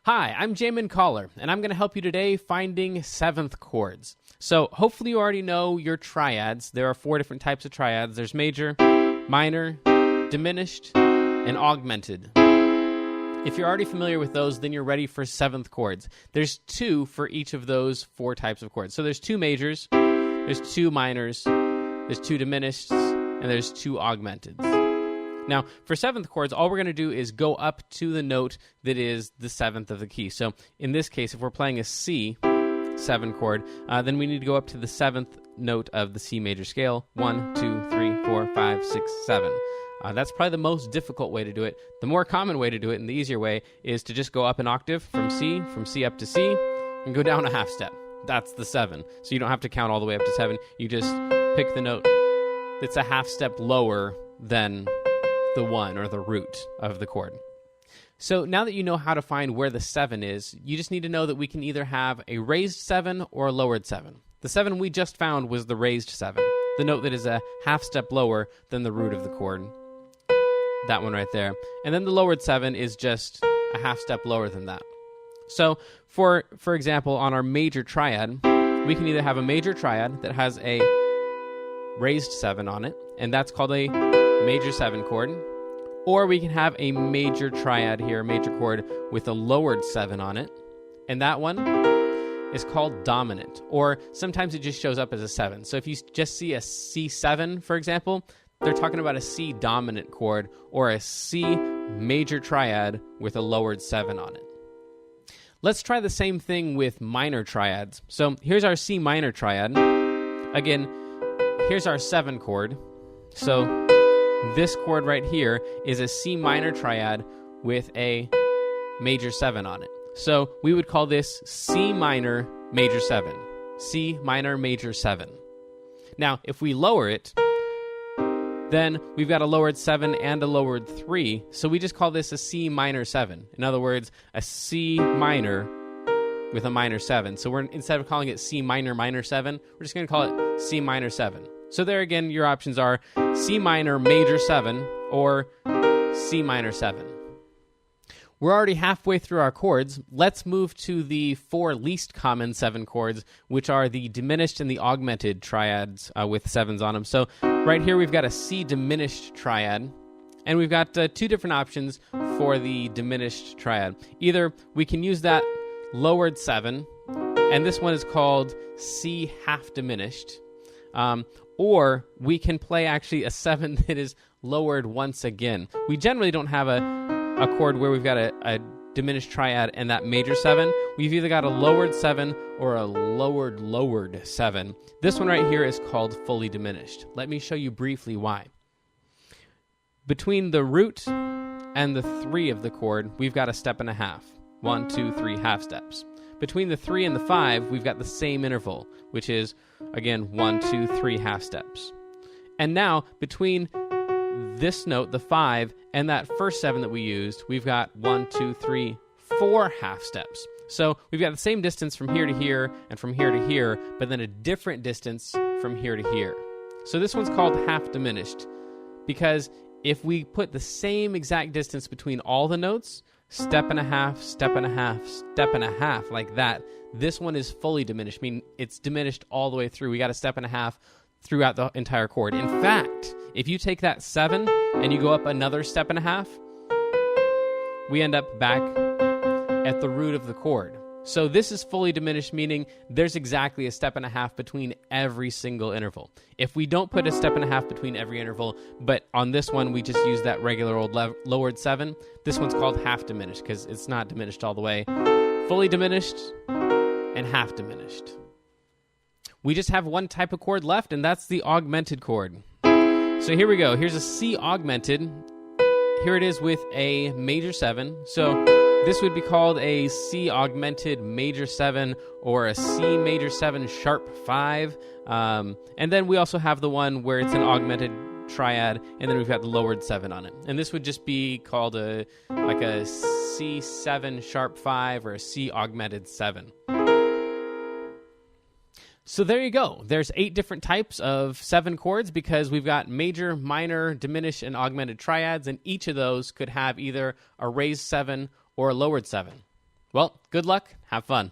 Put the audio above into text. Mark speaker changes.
Speaker 1: Hi, I'm Jamin Coller, and I'm going to help you today finding seventh chords. So hopefully you already know your triads. There are 4 different types of triads. There's major, minor, diminished, and augmented. If you're already familiar with those, then you're ready for seventh chords. There's 2 for each of those 4 types of chords. So there's 2 majors, there's 2 minors, there's 2 diminished, and there's 2 augmenteds. Now, for seventh chords, all we're going to do is go up to the note that is the 7th of the key. So in this case, if we're playing a C7 chord, then we need to go up to the 7th note of the C major scale. 1, 2, 3, 4, 5, 6, 7. That's probably the most difficult way to do it. The more common way to do it, and the easier way, is to just go up an octave from C up to C, and go down a half step. That's the 7. So you don't have to count all the way up to 7. You just pick the note that's a half step lower than the 1 or the root of the chord. So now that you know how to find where the 7 is, you just need to know that we can either have a raised 7 or a lowered 7. The 7 we just found was the raised 7, the note that is a half step lower than the root of the chord. That one right there. And then the lowered 7 is just a half step lower than that. So for example, on our major triad, we can either have a major triad that has a raised 7 on it, and that's called a major 7 chord, or we can have a major triad here, a major chord with a lowered 7 on it, and that one is called dominant, or sometimes it just shows up as a 7. So if you just see a C7, for example, they're talking about a C dominant chord or a C major triad with a lowered 7 on it. Let's try the same thing with minor triads. So here's our C minor triad. Again, here's our 7 chord. So this chord right here is a C minor triad with a major 7 on it. So we would call this C minor major 7. C minor major 7. Now, if we lower it, then we've got a lowered 7 and a lowered 3. So we just call this a C minor 7. In other words, a C minor with a minor 7. So instead of calling it C minor minor 7, we're just going to call it C minor 7. So there again, your options are C minor major 7 or C minor 7. We're already halfway through our chords. Let's move to the 4 least common 7 chords, which are the diminished and the augmented triads with 7s on them. So right here we've got a C diminished triad, and we've got 2 different options for the diminished triad. Either we can use that lowered 7, and this one is called C half diminished, or we can play actually a 7 that is lowered once again. We generally don't have a chord where we've got a diminished triad and that major 7. We've either got a lowered 7 or a lowered 7. This one right here is called fully diminished. Let me show you briefly why. Between the root and the 3 of the chord, we've got a step and a half. 1, 2, 3 half steps. Between the 3 and the 5, we've got the same interval, which is, again, 1, 2, 3 half steps. And now, between this note, the 5, and that first 7 that we used, we've got 1, 2, 3, 4 half steps. So we've got the same distance from here to here and from here to here, but then a different distance from here to here. So this one's called half diminished, because if we put the same exact distance between all the notes, step and a half, step and a half, step and a half, like that, this one is fully diminished. I mean, it's diminished all the way through. We got a step and a half throughout the entire chord. In fact, if you take that 7 and you go up another step and a half, we end up back at the root of the chord. So this is fully diminished, meaning there's exactly a step and a half between every single interval. If we don't put a step and a half between every interval, but on this one we just use that regular old lowered 7, this one's called half diminished because it's not diminished all the way. Fully diminished and half diminished. We just have one type of chord left, and that's the augmented chord. So here we go. Here's a C augmented. Here it is with a major 7. So this would be called a C augmented major 7 or a C major 7 sharp 5. And then we also have the one where it's an augmented triad, and then we've got the lowered 7 on it. And this would just be called a C7 sharp 5 or a C augmented 7. So there you go. There's 8 different types of 7 chords because we've got major, minor, diminished, and augmented triads, and each of those could have either a raised 7 or a lowered 7. Well, good luck. Have fun.